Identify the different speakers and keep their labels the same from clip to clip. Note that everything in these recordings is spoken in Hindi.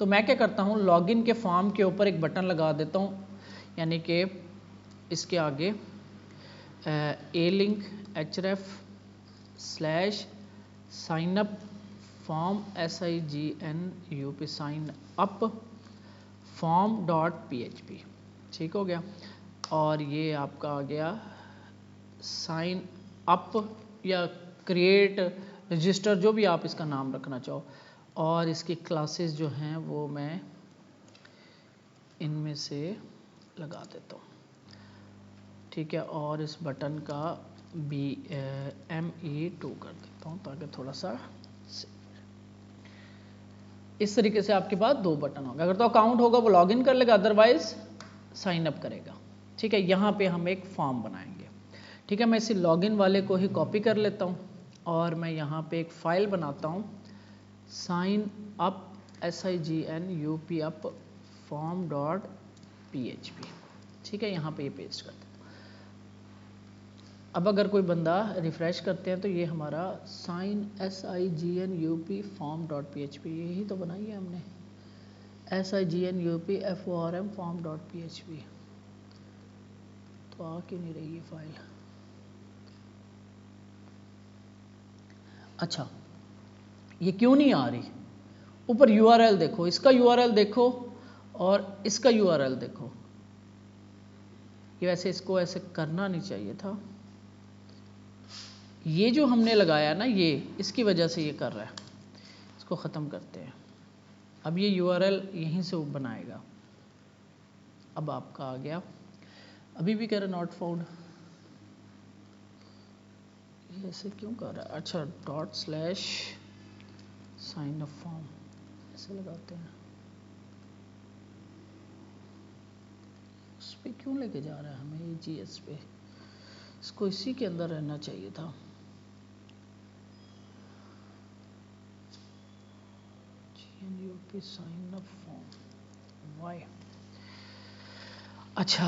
Speaker 1: तो मैं क्या करता हूँ, लॉगिन के फॉर्म के ऊपर एक बटन लगा देता हूँ, यानी कि इसके आगे a link href/signup form SIGNUP sign up form.php, ठीक हो गया। और ये आपका आ गया साइन अप या क्रिएट रजिस्टर, जो भी आप इसका नाम रखना चाहो। और इसकी क्लासेस जो हैं वो मैं इनमें से लगा देता हूँ, ठीक है। और इस बटन का ME2 कर देता हूँ ताकि थोड़ा सा इस तरीके से आपके पास 2 बटन होगा। अगर तो अकाउंट होगा वो लॉगिन कर लेगा, अदरवाइज साइन अप करेगा, ठीक है। यहाँ पे हम एक फॉर्म बनाएंगे, ठीक है। मैं इसी लॉगिन वाले को ही कॉपी कर लेता हूँ और मैं यहाँ पे एक फाइल बनाता हूँ, sign up SIGNUP up form.php, ठीक है। यहाँ पे ये पेस्ट करते हैं। अब अगर कोई बंदा रिफ़्रेश करते हैं तो ये हमारा साइन SIGNUP form.php यही तो बनाई है हमने, SIGNUP FORM form.php। तो आ क्यों नहीं रही ये फाइल? अच्छा, ये क्यों नहीं आ रही? ऊपर URL देखो, इसका URL देखो और इसका URL देखो। ये वैसे इसको ऐसे करना नहीं चाहिए था, ये जो हमने लगाया ना, ये इसकी वजह से ये कर रहा है। इसको ख़त्म करते हैं। अब ये URL यहीं से बनाएगा। अब आपका आ गया, अभी भी कह रहा नॉट फाउंड, ये ऐसे क्यों कर रहा है? अच्छा, ./sign up form ऐसे लगाते हैं, उस पर क्यों लेके जा रहा है हमें ये GS पे? इसको इसी के अंदर रहना चाहिए था। GNUP sign up form, why? अच्छा,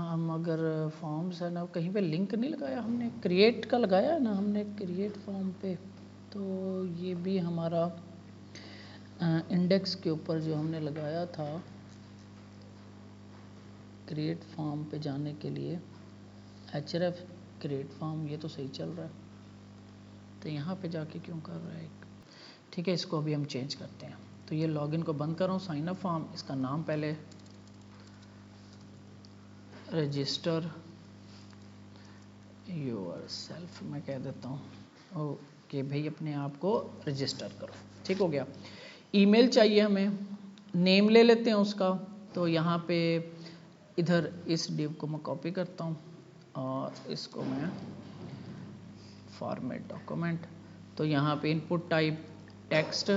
Speaker 1: हम अगर फॉर्म्स है ना, कहीं पे लिंक नहीं लगाया हमने, क्रिएट का लगाया है ना हमने, क्रिएट फॉर्म पे। तो ये भी हमारा इंडेक्स के ऊपर जो हमने लगाया था क्रिएट फॉर्म पे जाने के लिए, href क्रिएट फॉर्म, ये तो सही चल रहा है, तो यहाँ पे जाके क्यों कर रहा है? ठीक है, इसको अभी हम चेंज करते हैं। तो ये लॉगिन को बंद कर रहा हूँ, साइन अप फॉर्म, इसका नाम पहले रजिस्टर योरसेल्फ मैं कह देता हूँ, ओके भाई अपने आप को रजिस्टर करो, ठीक हो गया। ईमेल चाहिए हमें, नेम ले लेते हैं उसका। तो यहाँ पे इधर इस डिव को मैं कॉपी करता हूँ और इसको मैं फॉर्मेट डॉक्यूमेंट, तो यहाँ पे इनपुट टाइप टेक्स्ट,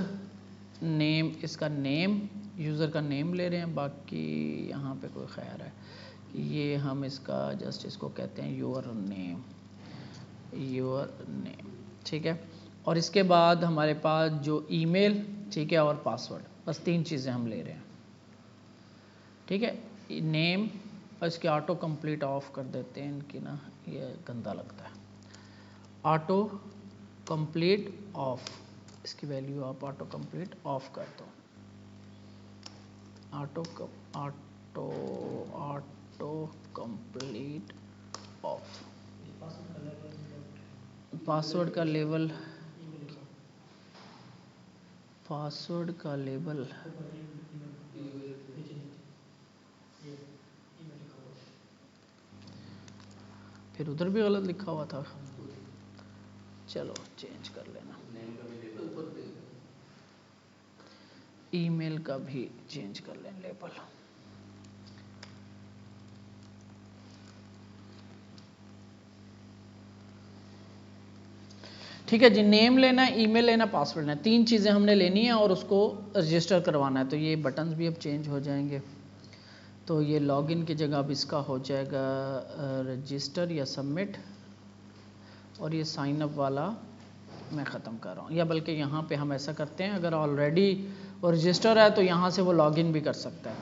Speaker 1: नेम, इसका नेम, यूज़र का नेम ले रहे हैं, बाकी यहाँ पे कोई खैर है ये हम इसका जस्ट इसको कहते हैं योर नेम, ठीक है। और इसके बाद हमारे पास जो ईमेल, ठीक है, और पासवर्ड, बस 3 चीज़ें हम ले रहे हैं, ठीक है। नेम और इसके ऑटो कंप्लीट ऑफ कर देते हैं, इनकी ना ये गंदा लगता है। ऑटो कंप्लीट ऑफ, इसकी वैल्यू आप ऑटो कंप्लीट ऑफ कर दो। Auto complete of. पासवर्ड का लेवल, पासवर्ड का लेवल फिर उधर भी गलत लिखा हुआ था, चलो चेंज कर लेना। ईमेल का भी चेंज कर लें लेबल। ठीक है जी, नेम लेना है, ईमेल लेना, पासवर्ड लेना, 3 चीज़ें हमने लेनी है और उसको रजिस्टर करवाना है। तो ये बटन्स भी अब चेंज हो जाएंगे। तो ये लॉगिन की जगह अब इसका हो जाएगा रजिस्टर या सबमिट, और ये साइन अप वाला मैं ख़त्म कर रहा हूँ। या बल्कि यहाँ पे हम ऐसा करते हैं, अगर ऑलरेडी वो रजिस्टर है तो यहाँ से वो लॉगिन भी कर सकता है।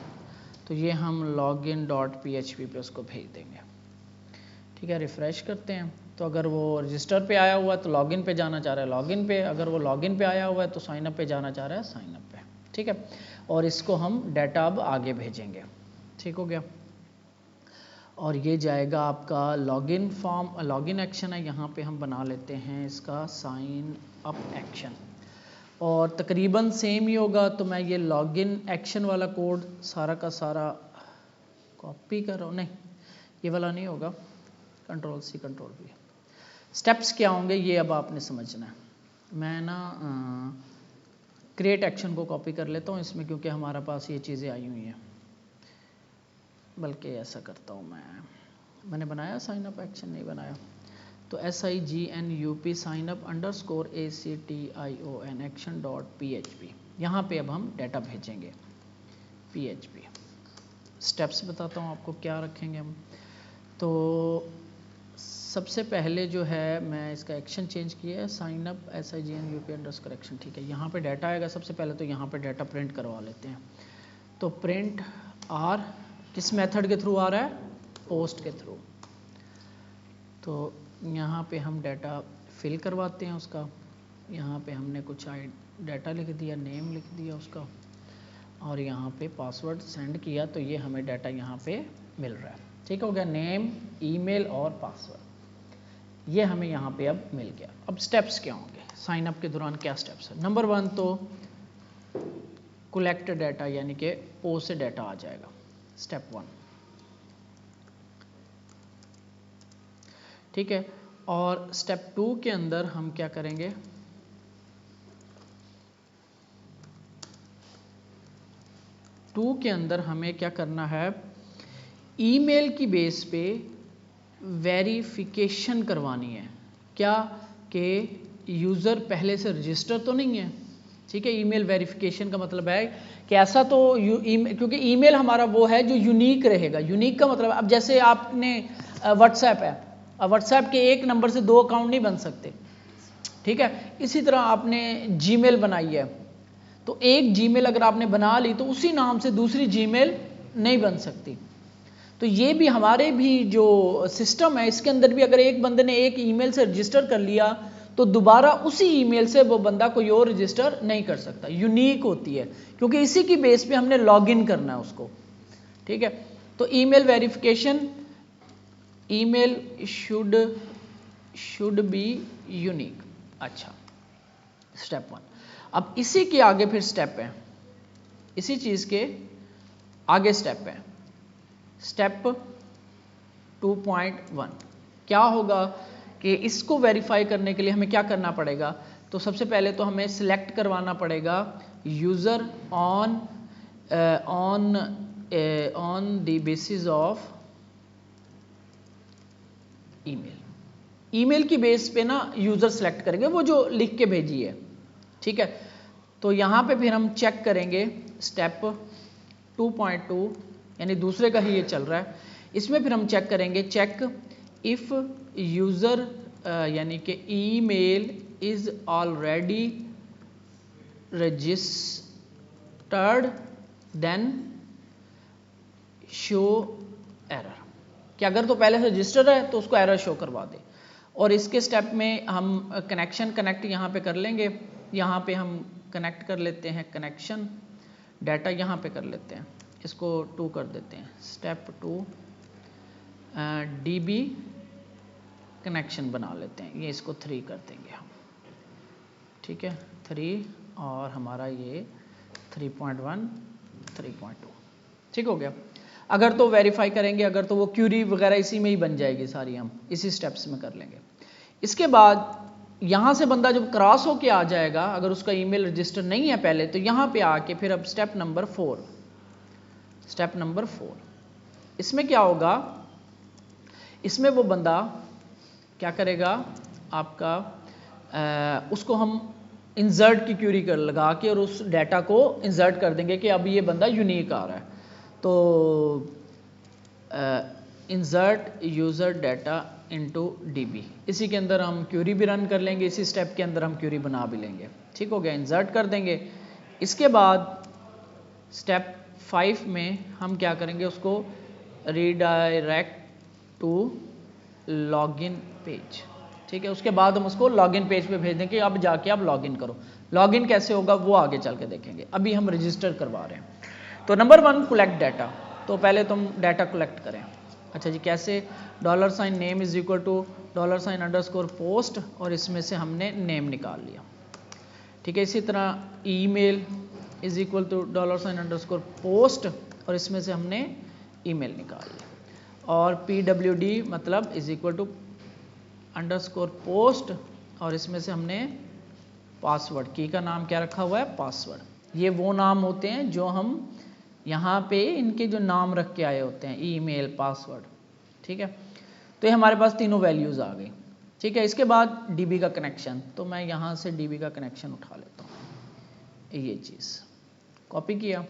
Speaker 1: तो ये हम login.php पे उसको भेज देंगे, ठीक है। रिफ़्रेश करते हैं तो अगर वो रजिस्टर पे आया हुआ है तो लॉगिन पे जाना चाह रहा है लॉगिन पे, अगर वो लॉगिन पे आया हुआ है तो साइन अप पे जाना चाह रहा है साइन अप पे। ठीक है, और इसको हम डाटा अब आगे भेजेंगे। ठीक हो गया। और ये जाएगा आपका लॉगिन फॉर्म, लॉगिन एक्शन है, यहाँ पे हम बना लेते हैं इसका साइन अप एक्शन, और तकरीबन सेम ही होगा। तो मैं ये लॉगिन एक्शन वाला कोड सारा का सारा कॉपी कर रहा हूँ, नहीं ये वाला नहीं होगा, control C control V. Steps क्या होंगे ये अब आपने समझना है। मैं ना क्रिएट एक्शन को कॉपी कर लेता हूँ इसमें, क्योंकि हमारे पास ये चीज़ें आई हुई हैं। बल्कि ऐसा करता हूँ मैंने बनाया साइन अप एक्शन, नहीं बनाया, तो SIGNUP sign up underscore ACTION action dot PHP, यहाँ पे अब हम डाटा भेजेंगे PHP। स्टेप्स बताता हूँ आपको क्या रखेंगे हम। तो सबसे पहले जो है मैं इसका एक्शन चेंज किया है, sign up SIGNUP underscore action. ठीक है, यहाँ पे डाटा आएगा सबसे पहले, तो यहाँ पे डाटा प्रिंट करवा लेते हैं। तो प्रिंट R किस मेथड के थ्रू आ रहा है, पोस्ट के थ्रू। तो यहाँ पे हम डाटा फिल करवाते हैं उसका, यहाँ पे हमने कुछ डाटा लिख दिया, नेम लिख दिया उसका, और यहाँ पे पासवर्ड सेंड किया, तो ये हमें डाटा यहाँ पे मिल रहा है। ठीक हो गया, नेम, ईमेल और पासवर्ड, ये हमें यहाँ पे अब मिल गया। अब स्टेप्स क्या होंगे, साइन अप के दौरान क्या स्टेप्स है। नंबर 1 तो कलेक्ट डाटा, यानी कि पोस्ट से डाटा आ जाएगा, स्टेप 1। ठीक है, और स्टेप 2 के अंदर हम क्या करेंगे, के अंदर हमें क्या करना है, ईमेल की बेस पे वेरिफिकेशन करवानी है। क्या कि यूज़र पहले से रजिस्टर तो नहीं है। ठीक है, ईमेल वेरिफिकेशन का मतलब है कि ऐसा तो क्योंकि ईमेल हमारा वो है जो यूनिक रहेगा। यूनिक का मतलब, अब जैसे आपने व्हाट्सएप है, अब व्हाट्सएप के एक नंबर से 2 अकाउंट नहीं बन सकते। ठीक है, इसी तरह आपने जीमेल बनाई है, तो एक जीमेल अगर आपने बना ली तो उसी नाम से दूसरी जीमेल नहीं बन सकती। तो ये भी हमारे भी जो सिस्टम है इसके अंदर भी, अगर एक बंदे ने एक ईमेल से रजिस्टर कर लिया तो दोबारा उसी ईमेल से वो बंदा कोई और रजिस्टर नहीं कर सकता। यूनिक होती है, क्योंकि इसी की बेस पे हमने लॉगिन करना है उसको। ठीक है, तो email verification, email should be unique. अच्छा, स्टेप 1। अब इसी के आगे फिर स्टेप है, इसी चीज के आगे स्टेप है, स्टेप 2.1। क्या होगा कि इसको वेरीफाई करने के लिए हमें क्या करना पड़ेगा, तो सबसे पहले तो हमें सिलेक्ट करवाना पड़ेगा user on the basis of email. Email की बेस पे ना यूजर सेलेक्ट करेंगे, वो जो लिख के भेजी है। ठीक है, तो यहाँ पे फिर हम चेक करेंगे स्टेप 2.2, यानी दूसरे का ही ये चल रहा है। इसमें फिर हम चेक करेंगे, चेक इफ यूजर यानी कि email is already registered then show error, कि अगर तो पहले से रजिस्टर है तो उसको एरर शो करवा दे। और इसके स्टेप में हम कनेक्ट यहाँ पे कर लेंगे, यहाँ पे हम कनेक्ट कर लेते हैं, कनेक्शन डाटा यहाँ पे कर लेते हैं, इसको 2 कर देते हैं। स्टेप 2 DB कनेक्शन बना लेते हैं, ये इसको 3 कर देंगे हम। ठीक है, 3, और हमारा ये 3.1 3.2 ठीक हो गया। अगर तो वेरीफाई करेंगे, अगर तो वो क्यूरी वगैरह इसी में ही बन जाएगी सारी, हम इसी स्टेप्स में कर लेंगे। इसके बाद यहाँ से बंदा जब क्रॉस होके आ जाएगा, अगर उसका ईमेल रजिस्टर नहीं है पहले, तो यहाँ पे आके फिर अब स्टेप नंबर 4, इसमें क्या होगा, इसमें वो बंदा क्या करेगा, आपका उसको हम इंसर्ट की क्यूरी कर लगा के और उस डाटा को इंसर्ट कर देंगे कि अब ये बंदा यूनिक आ रहा है। तो insert user data into DB, इसी के अंदर हम क्यूरी भी रन कर लेंगे, इसी स्टेप के अंदर हम क्यूरी बना भी लेंगे। ठीक हो गया, इंसर्ट कर देंगे। इसके बाद स्टेप 5 में हम क्या करेंगे, उसको रीडायरेक्ट टू लॉगिन पेज, ठीक है। उसके बाद हम उसको लॉगिन पेज पे भेज दें कि अब जाके आप लॉगिन करो। लॉगिन कैसे होगा वो आगे चल के देखेंगे, अभी हम रजिस्टर करवा रहे हैं। तो नंबर 1 कलेक्ट डाटा, तो पहले तुम डाटा कलेक्ट करें। अच्छा जी, कैसे? $Name is equal to $_post और इसमें से हमने नेम निकाल लिया, ठीक है। इसी तरह email is equal to $_post और इसमें से हमने ईमेल निकाल लिया। और PWD मतलब इज इक्वल टू _पोस्ट और इसमें से हमने पासवर्ड, की का नाम क्या रखा हुआ है? पासवर्ड। ये वो नाम होते हैं जो हम यहाँ पे इनके जो नाम रख के आए होते हैं, ईमेल, पासवर्ड, ठीक है। तो ये हमारे पास तीनों वैल्यूज आ गई, ठीक है। इसके बाद DB का कनेक्शन, तो मैं यहाँ से DB का कनेक्शन उठा लेता हूँ, ये चीज़ कॉपी किया,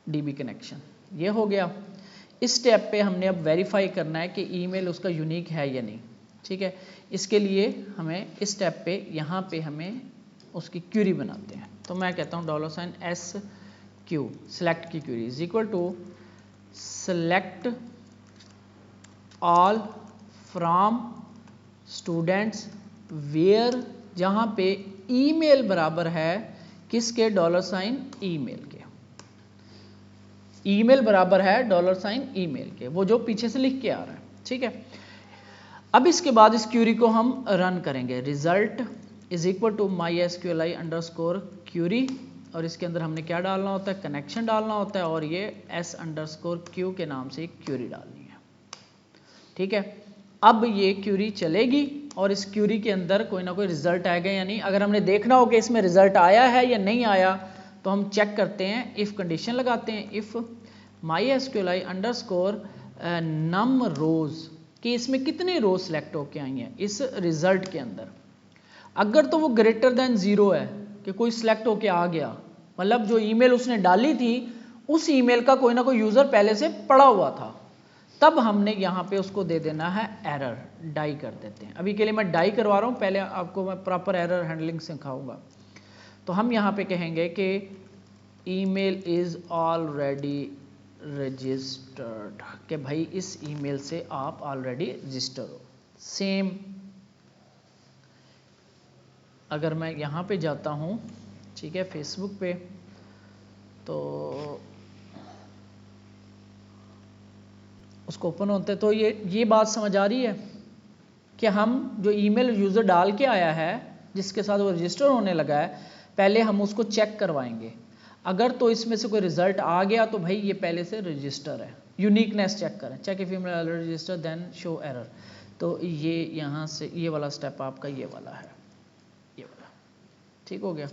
Speaker 1: DB कनेक्शन ये हो गया। इस स्टेप पे हमने अब वेरीफाई करना है कि ईमेल उसका यूनिक है या नहीं, ठीक है। इसके लिए हमें इस स्टेप पे यहाँ पे हमें उसकी क्यूरी बनाते हैं। तो मैं कहता हूँ $SQ सेलेक्ट की query is equal to select all from students where, जहाँ पे ईमेल बराबर है किसके? $ईमेल के। ईमेल बराबर है $ईमेल के, वो जो पीछे से लिख के आ रहा है, ठीक है। अब इसके बाद इस क्यूरी को हम रन करेंगे। Result is equal to MySQLi_query और इसके अंदर हमने क्या डालना होता है? कनेक्शन डालना होता है और ये S_Q के नाम से एक क्यूरी डालनी है, ठीक है। अब ये क्यूरी चलेगी और इस क्यूरी के अंदर कोई ना कोई रिजल्ट आएगा या नहीं। अगर हमने देखना हो कि इसमें रिजल्ट आया है या नहीं आया तो हम चेक करते हैं, इफ़ कंडीशन लगाते हैं, इफ़ MySQLi_num rows कि इसमें कितनी रो सेलेक्ट होके आई हैं इस रिजल्ट के अंदर। अगर तो वो ग्रेटर देन 0 है कि कोई सिलेक्ट होके आ गया, मतलब जो ईमेल उसने डाली थी उस ईमेल का कोई ना कोई यूज़र पहले से पड़ा हुआ था, तब हमने यहाँ पे उसको दे देना है एरर, डाई कर देते हैं। अभी के लिए मैं डाई करवा रहा हूँ, पहले आपको मैं प्रॉपर एरर हैंडलिंग सिखाऊंगा। तो हम यहाँ पे कहेंगे कि ईमेल इज़ ऑलरेडी रजिस्टर्ड, कि भाई इस ईमेल से आप ऑलरेडी रजिस्टर हो। सेम अगर मैं यहाँ पे जाता हूँ, ठीक है, फेसबुक पे, तो उसको ओपन होते तो ये बात समझ आ रही है कि हम जो ईमेल यूज़र डाल के आया है जिसके साथ वो रजिस्टर होने लगा है, पहले हम उसको चेक करवाएंगे। अगर तो इसमें से कोई रिजल्ट आ गया तो भाई ये पहले से रजिस्टर है। यूनिकनेस चेक करें, check if email already register then show error. तो ये यहाँ से ये वाला स्टेप आपका ये वाला है, ये वाला, ठीक हो गया।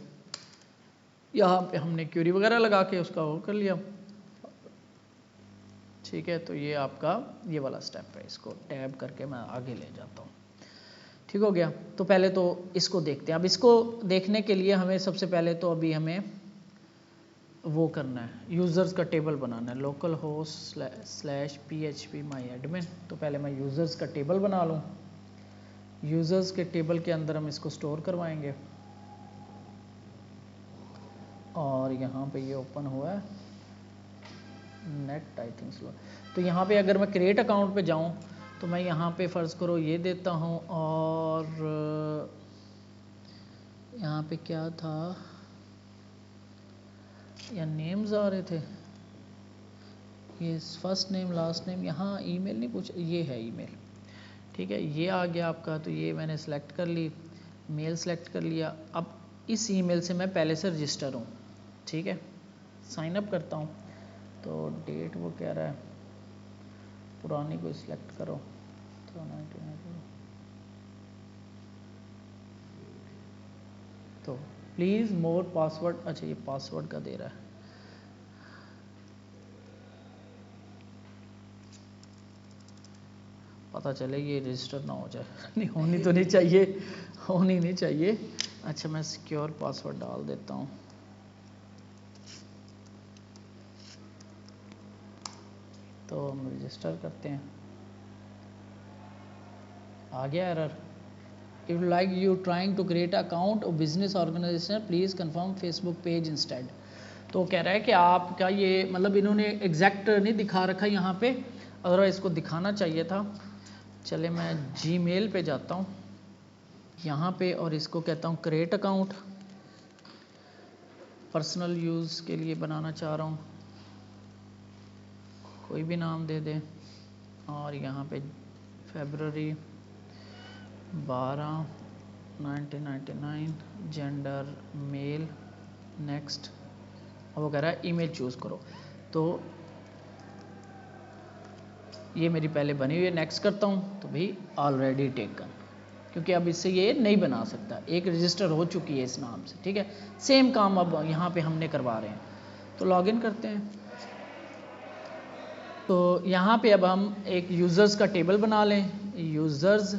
Speaker 1: यहाँ पे हमने क्यूरी वगैरह लगा के उसका वो कर लिया, ठीक है। तो ये आपका ये वाला स्टेप है, इसको टैब करके मैं आगे ले जाता हूँ, ठीक हो गया। तो पहले तो इसको देखते हैं। अब इसको देखने के लिए हमें सबसे पहले तो अभी हमें वो करना है, यूज़र्स का टेबल बनाना है, लोकल होस्ट /php myadmin। तो पहले मैं यूज़र्स का टेबल बना लूँ। यूज़र्स के टेबल के अंदर हम इसको स्टोर करवाएंगे और यहाँ पे ये ओपन हुआ है नेट, आई थिंक स्लो। तो यहाँ पे अगर मैं क्रिएट अकाउंट पे जाऊँ तो मैं यहाँ पे फ़र्ज़ करो ये देता हूँ और यहाँ पे क्या था या नेम्स आ रहे थे, ये फर्स्ट नेम लास्ट नेम, यहाँ ईमेल नहीं पूछ, ये है ईमेल, ठीक है। ये आ गया आपका, तो ये मैंने सेलेक्ट कर ली, मेल सेलेक्ट कर लिया। अब इस ईमेल से मैं पहले से रजिस्टर हूँ, ठीक है। साइन अप करता हूँ, तो डेट वो कह रहा है पुरानी कोई सिलेक्ट करो, तो 1990, तो प्लीज़ मोर पासवर्ड, अच्छा ये पासवर्ड का दे रहा है, पता चले ये रजिस्टर ना हो जाए नहीं, होनी तो नहीं चाहिए, होनी नहीं चाहिए। अच्छा मैं सिक्योर पासवर्ड डाल देता हूँ, तो हम रजिस्टर करते हैं। आ गया error, if like you trying to create account और business organization please confirm Facebook page instead. तो कह रहा है कि आपका ये मतलब इन्होंने एग्जैक्ट नहीं दिखा रखा यहाँ पे, अदरवाइज इसको दिखाना चाहिए था। चले मैं जीमेल पे जाता हूँ यहाँ पे, और इसको कहता हूँ क्रिएट अकाउंट। पर्सनल यूज़ के लिए बनाना चाह रहा हूँ, कोई भी नाम दे दें, और यहाँ पे फरवरी 12 1999, जेंडर मेल, नेक्स्ट। अब वो कह रहा है ईमेल चूज़ करो, तो ये मेरी पहले बनी हुई है, नेक्स्ट करता हूँ तो भी ऑलरेडी टेकन, क्योंकि अब इससे ये नहीं बना सकता, एक रजिस्टर हो चुकी है इस नाम से, ठीक है। सेम काम अब यहाँ पे हमने करवा रहे हैं, तो लॉगिन करते हैं। तो यहाँ पे अब हम एक यूज़र्स का टेबल बना लें, यूज़र्स।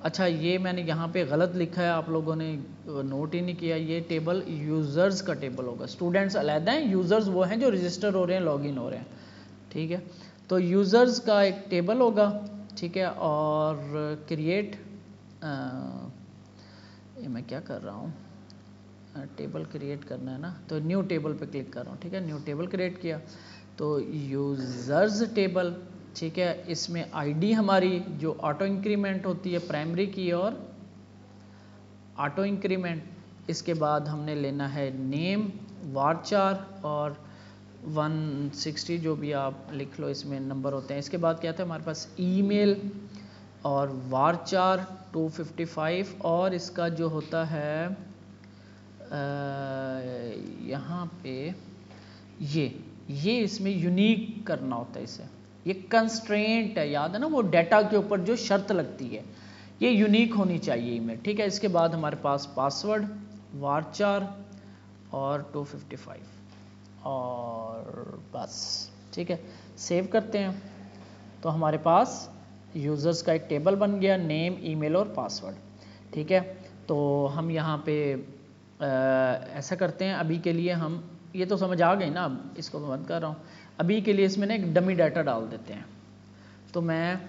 Speaker 1: अच्छा, ये मैंने यहाँ पे गलत लिखा है, आप लोगों ने नोट ही नहीं किया, ये टेबल यूज़र्स का टेबल होगा। स्टूडेंट्स अलग हैं, यूज़र्स वो हैं जो रजिस्टर हो रहे हैं, लॉगिन हो रहे हैं, ठीक है। तो यूज़र्स का एक टेबल होगा, ठीक है। और क्रिएट, ये मैं क्या कर रहा हूँ, टेबल क्रिएट करना है ना, तो न्यू टेबल पे क्लिक कर रहा हूँ, ठीक है। न्यू टेबल क्रिएट किया, तो यूज़र्स टेबल, ठीक है। इसमें आईडी हमारी जो ऑटो इंक्रीमेंट होती है प्राइमरी की और ऑटो इंक्रीमेंट। इसके बाद हमने लेना है नेम, वारचार और 160 जो भी आप लिख लो, इसमें नंबर होते हैं। इसके बाद क्या था हमारे पास, ईमेल और वारचार 255, और इसका जो होता है यहाँ पे ये इसमें यूनिक करना होता है इसे, ये कंस्ट्रेंट है, याद है ना वो डेटा के ऊपर जो शर्त लगती है, ये यूनिक होनी चाहिए ईमेल, ठीक है। इसके बाद हमारे पास पासवर्ड, वारचार और 255, और बस, ठीक है। सेव करते हैं, तो हमारे पास यूज़र्स का एक टेबल बन गया, नेम, ईमेल और पासवर्ड, ठीक है। तो हम यहाँ पे ऐसा करते हैं, अभी के लिए हम, ये तो समझ आ गई ना, अब इसको मैं बंद कर रहा हूँ। अभी के लिए इसमें ना एक डमी डाटा डाल देते हैं, तो मैं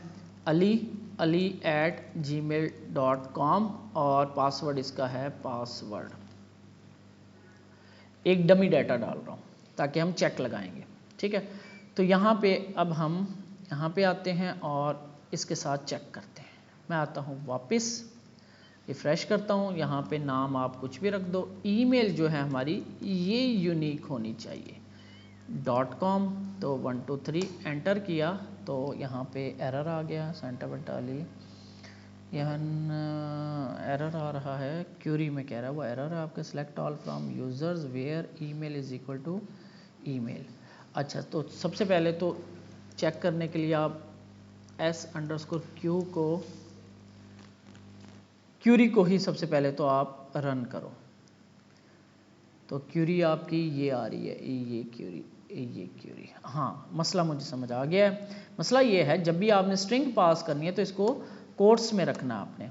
Speaker 1: ali@gmail.com और पासवर्ड इसका है पासवर्ड, एक डमी डाटा डाल रहा हूँ ताकि हम चेक लगाएंगे, ठीक है। तो यहाँ पे अब हम यहाँ पे आते हैं और इसके साथ चेक करते हैं। मैं आता हूँ वापस, रिफ्रेश करता हूँ, यहाँ पे नाम आप कुछ भी रख दो, ईमेल जो है हमारी ये यूनिक होनी चाहिए, .com, तो 1 2 3 एंटर किया, तो यहाँ पे एरर आ गया, सेंटर बटाली, यहाँ एरर आ रहा है, क्यूरी में कह रहा है वो एरर है आपके, select all from users where email is equal to email. अच्छा, तो सबसे पहले तो चेक करने के लिए आप s_q को, क्यूरी को ही सबसे पहले तो आप रन करो, तो क्यूरी आपकी ये आ रही है, ये क्यूरी, हाँ मसला मुझे समझ आ गया है। मसला ये है, जब भी आपने स्ट्रिंग पास करनी है तो इसको कोट्स में रखना आपने,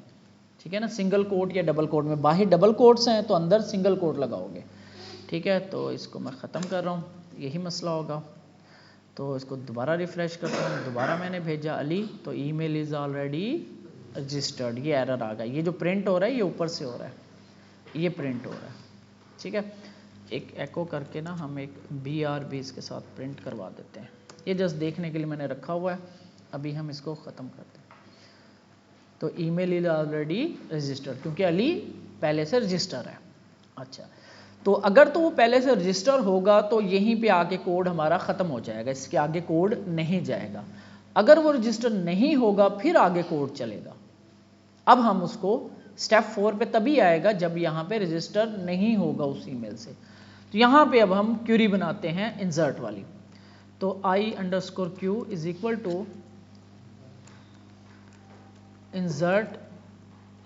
Speaker 1: ठीक है ना, सिंगल कोट या डबल कोट में। बाहर डबल कोट्स हैं तो अंदर सिंगल कोट लगाओगे, ठीक है। तो इसको मैं ख़त्म कर रहा हूँ, यही मसला होगा। तो इसको दोबारा रिफ़्रेश करता हूँ, दोबारा मैंने भेजा अली, तो ईमेल इज़ ऑलरेडी रजिस्टर्ड, ये एरर आ गया। ये जो प्रिंट हो रहा है ये ऊपर से हो रहा है, ये प्रिंट हो रहा है, ठीक है। एक एको करके ना हम एक BRB इसके साथ प्रिंट करवा देते हैं, ये जस्ट देखने के लिए मैंने रखा हुआ है। अभी हम इसको ख़त्म करते हैं, तो ईमेल इज ऑलरेडी रजिस्टर्ड, क्योंकि अली पहले से रजिस्टर है। अच्छा, तो अगर तो वो पहले से रजिस्टर होगा तो यहीं पे आगे कोड हमारा ख़त्म हो जाएगा, इसके आगे कोड नहीं जाएगा। अगर वो रजिस्टर नहीं होगा फिर आगे कोड चलेगा। अब हम उसको स्टेप 4 पे तभी आएगा जब यहाँ पे रजिस्टर नहीं होगा उस ईमेल से। तो यहाँ पे अब हम क्यूरी बनाते हैं इंसर्ट वाली, तो I_Q is equal to insert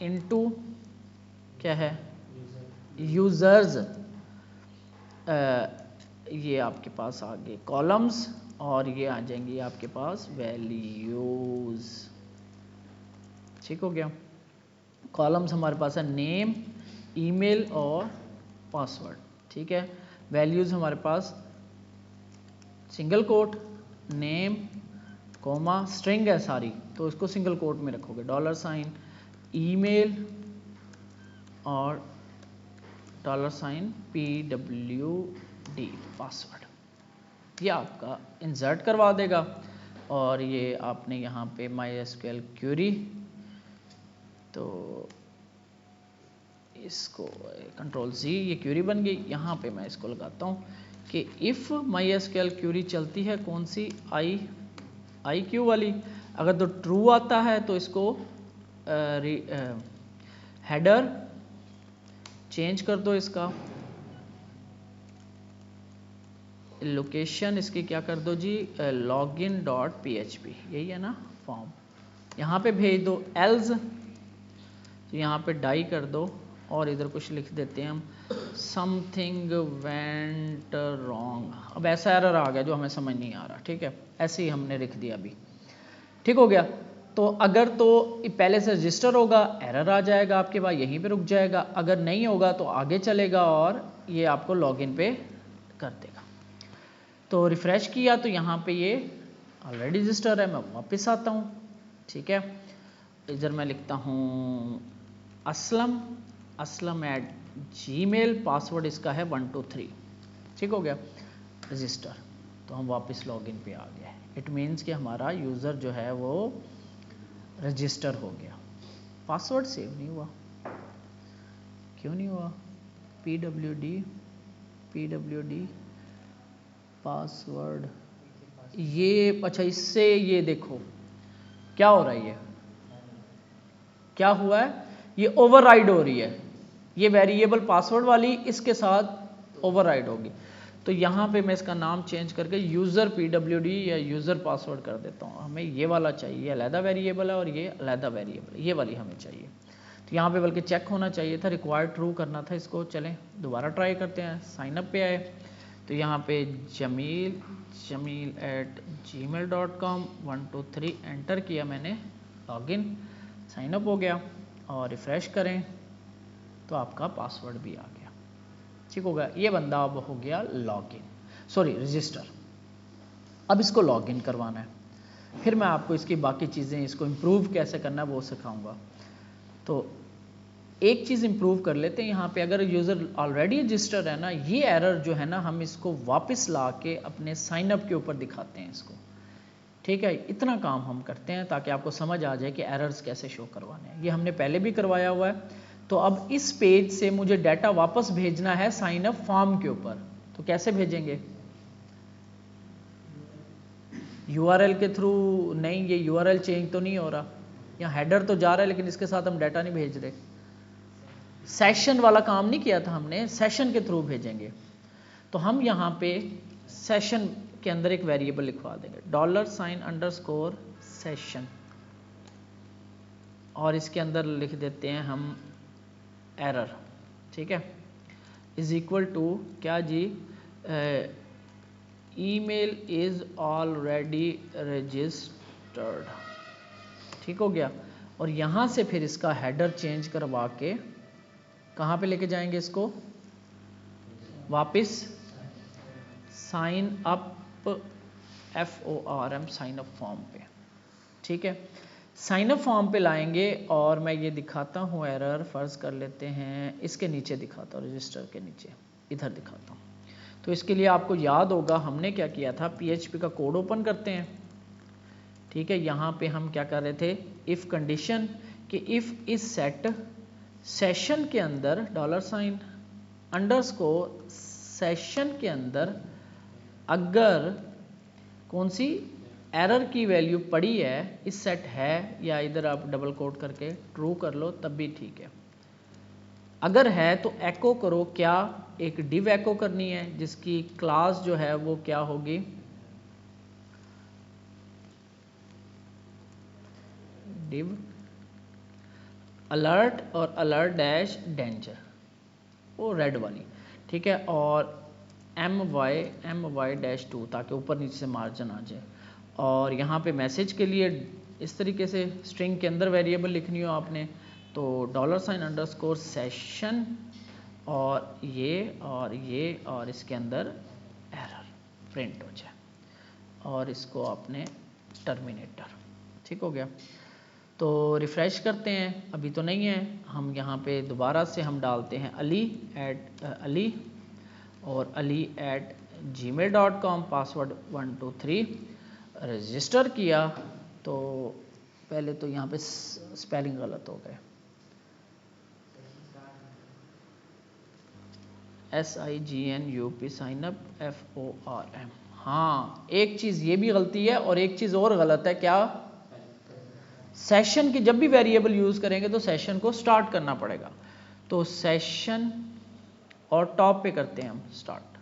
Speaker 1: into क्या है, यूजर्स, ये आपके पास आगे कॉलम्स, और ये आ जाएंगी आपके पास वैल्यूज, ठीक हो गया। कॉलम्स हमारे पास है नेम, ईमेल और पासवर्ड, ठीक है। वैल्यूज हमारे पास single quote, name, comma, string है सारी, तो इसको सिंगल कोट में रखोगे, $, ईमेल और $PWD, पासवर्ड, ये आपका इंसर्ट करवा देगा। और ये आपने यहाँ पे MySQL क्यूरी, तो इसको Ctrl+Z, ये क्यूरी बन गई। यहाँ पे मैं इसको लगाता हूँ कि इफ़ MySQL क्यूरी चलती है कौन सी, IQ वाली, अगर तो ट्रू आता है तो इसको हेडर चेंज कर दो, इसका लोकेशन इसकी क्या कर दो जी, login.php, यही है ना फॉर्म, यहाँ पे भेज दो। एल्स तो यहाँ पे डाई कर दो और इधर कुछ लिख देते हैं हम, समथिंग वेंट रॉन्ग। अब ऐसा एरर आ गया जो हमें समझ नहीं आ रहा, ठीक है, ऐसे ही हमने लिख दिया अभी, ठीक हो गया। तो अगर तो पहले से रजिस्टर होगा एरर आ जाएगा आपके पास, यहीं पे रुक जाएगा, अगर नहीं होगा तो आगे चलेगा और ये आपको लॉगिन पे कर देगा। तो रिफ्रेश किया तो यहाँ पे ये ऑलरेडी रजिस्टर है, मैं वापस आता हूँ, ठीक है, इधर मैं लिखता हूँ aslam@gmail, पासवर्ड इसका है 123, ठीक हो गया, रजिस्टर। तो हम वापस लॉगिन पे आ गए, इट मीन्स कि हमारा यूज़र जो है वो रजिस्टर हो गया। पासवर्ड सेव नहीं हुआ, क्यों नहीं हुआ, pwd पासवर्ड, ये अच्छा, इससे ये देखो क्या हो रहा है, ये क्या हुआ है, ये ओवरराइड हो रही है, ये वेरिएबल पासवर्ड वाली इसके साथ ओवरराइड होगी। तो यहाँ पे मैं इसका नाम चेंज करके यूज़र pwd या यूज़र पासवर्ड कर देता हूँ। हमें ये वाला चाहिए, ये अलहदा वेरिएबल है और ये अलहदा वेरिएबल है, ये वाली हमें चाहिए। तो यहाँ पे बल्कि चेक होना चाहिए था, रिक्वायर्ड ट्रू करना था इसको। चलें दोबारा ट्राई करते हैं, साइन अप पे आए तो यहाँ पे jamil@gmail.com 123 एंटर किया मैंने, लॉगिन साइन अप हो गया, और रिफ्रेश करें तो आपका पासवर्ड भी आ गया, ठीक हो गया। ये बंदा अब हो गया लॉगिन, सॉरी रजिस्टर। अब इसको लॉगिन करवाना है, फिर मैं आपको इसकी बाकी चीज़ें, इसको इम्प्रूव कैसे करना है वो सिखाऊंगा। तो एक चीज़ इम्प्रूव कर लेते हैं, यहाँ पे अगर यूज़र ऑलरेडी रजिस्टर है ना, ये एरर जो है ना, हम इसको वापस ला के अपने साइन अप के ऊपर दिखाते हैं इसको, ठीक है। इतना काम हम करते हैं ताकि आपको समझ आ जाए कि एरर्स कैसे शो करवाने हैं। ये हमने पहले भी करवाया हुआ है। तो अब इस पेज से मुझे डाटा वापस भेजना है साइन अप फॉर्म के ऊपर, तो कैसे भेजेंगे, URL के थ्रू नहीं, ये URL चेंज तो नहीं हो रहा, यहाँ हेडर तो जा रहा है लेकिन इसके साथ हम डाटा नहीं भेज रहे, सेशन वाला काम नहीं किया था हमने, सेशन के थ्रू भेजेंगे। तो हम यहाँ पे सेशन के अंदर एक वेरिएबल लिखवा देंगे, $_session, और इसके अंदर लिख देते हैं हम एरर, ठीक है, इज इक्वल टू क्या जी, ईमेल इज ऑलरेडी रजिस्टर्ड, ठीक हो गया। और यहाँ से फिर इसका हेडर चेंज करवा के कहाँ पे लेके जाएंगे इसको, वापस sign up FORM sign up form पे, ठीक है, साइन अप फॉर्म पे लाएंगे। और मैं ये दिखाता हूँ एरर, फर्ज कर लेते हैं इसके नीचे दिखाता हूँ, रजिस्टर के नीचे इधर दिखाता हूँ। तो इसके लिए आपको याद होगा हमने क्या किया था, PHP का कोड ओपन करते हैं, ठीक है। यहाँ पे हम क्या कर रहे थे, इफ़ कंडीशन कि इफ़ इज सेट सेशन के अंदर $_सेशन के अंदर अगर कौन सी एरर की वैल्यू पड़ी है, इस सेट है, या इधर आप डबल कोट करके ट्रू कर लो तब भी ठीक है। अगर है तो एको करो, क्या एक डिव एको करनी है जिसकी क्लास जो है वो क्या होगी, डिव अलर्ट और अलर्ट डैश डेंजर, वो रेड वाली, ठीक है, और my-2 ताकि ऊपर नीचे से मार्जिन आ जाए। और यहाँ पे मैसेज के लिए इस तरीके से स्ट्रिंग के अंदर वेरिएबल लिखनी हो आपने, तो $_session और ये और इसके अंदर एरर प्रिंट हो जाए, और इसको आपने टर्मिनेटर, ठीक हो गया। तो रिफ़्रेश करते हैं, अभी तो नहीं है, हम यहाँ पे दोबारा से हम डालते हैं अली और अली@gmail.com, पासवर्ड 123, रजिस्टर किया तो पहले तो यहाँ पे स्पेलिंग गलत हो गए, SIGNUP साइन अप FORM। हाँ, एक चीज़ ये भी गलती है और एक चीज़ और गलत है, क्या? सेशन की जब भी वेरिएबल यूज़ करेंगे तो सेशन को स्टार्ट करना पड़ेगा। तो सेशन और टॉप पे करते हैं हम स्टार्ट,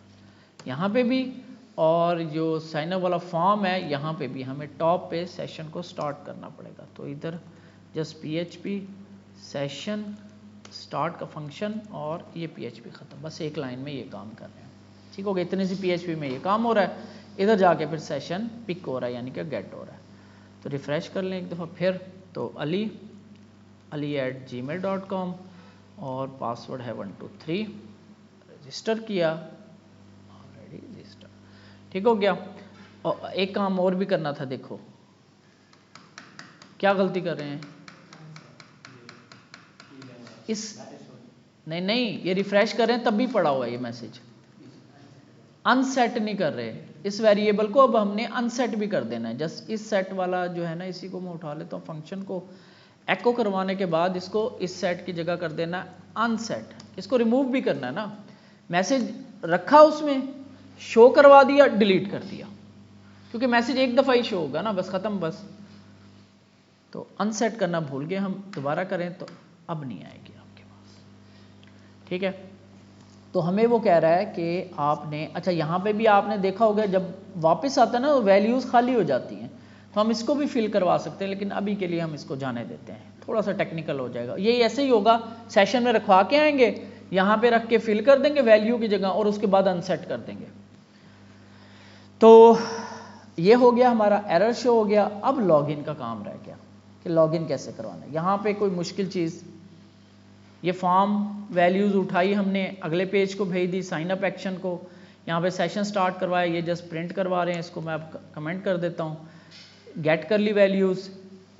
Speaker 1: यहाँ पे भी, और जो साइन अप वाला फॉर्म है यहाँ पे भी हमें टॉप पे सेशन को स्टार्ट करना पड़ेगा। तो इधर जस्ट PHP सेशन स्टार्ट का फंक्शन और ये PHP ख़त्म, बस एक लाइन में ये काम कर रहे हैं। ठीक हो गया, इतनी सी PHP में ये काम हो रहा है, इधर जाके फिर सेशन पिक हो रहा है यानी कि गेट हो रहा है। तो रिफ़्रेश कर लें एक दफ़ा फिर, तो ali@gmail.com और पासवर्ड है 123, रजिस्टर किया, ऑलरेडी रजिस्टर, ठीक हो गया। और एक काम और भी करना था, देखो क्या गलती कर रहे हैं इस, नहीं ये रिफ्रेश कर रहे हैं तब भी पड़ा हुआ है ये मैसेज, अनसेट नहीं कर रहे इस वेरिएबल को, अब हमने अनसेट भी कर देना है। जस्ट इस सेट वाला जो है ना, इसी को मैं उठा लेता हूँ, फंक्शन को एको करवाने के बाद इसको इस सेट की जगह कर देना अनसेट, इसको रिमूव भी करना है ना, मैसेज रखा उसमें, शो करवा दिया, डिलीट कर दिया, क्योंकि मैसेज एक दफ़ा ही शो होगा ना, बस ख़त्म बस। तो अनसेट करना भूल गए हम, दोबारा करें तो अब नहीं आएगी आपके पास, ठीक है। तो हमें वो कह रहा है कि आपने, अच्छा यहाँ पे भी आपने देखा होगा जब वापस आता है ना, वैल्यूज़ खाली हो जाती हैं, तो हम इसको भी फिल करवा सकते हैं, लेकिन अभी के लिए हम इसको जाने देते हैं, थोड़ा सा टेक्निकल हो जाएगा। ये ऐसे ही होगा, सेशन में रखवा के आएंगे, यहाँ पे रख के फिल कर देंगे वैल्यू की जगह, और उसके बाद अनसेट कर देंगे। तो ये हो गया हमारा, एरर शो हो गया। अब लॉगिन का काम रह गया कि लॉगिन कैसे करवाना है। यहाँ पे कोई मुश्किल चीज़, ये फॉर्म वैल्यूज़ उठाई हमने, अगले पेज को भेज दी, साइन अप एक्शन को, यहाँ पे सेशन स्टार्ट करवाया, ये जस्ट प्रिंट करवा रहे हैं, इसको मैं अब कमेंट कर देता हूँ। गेट कर ली वैल्यूज़,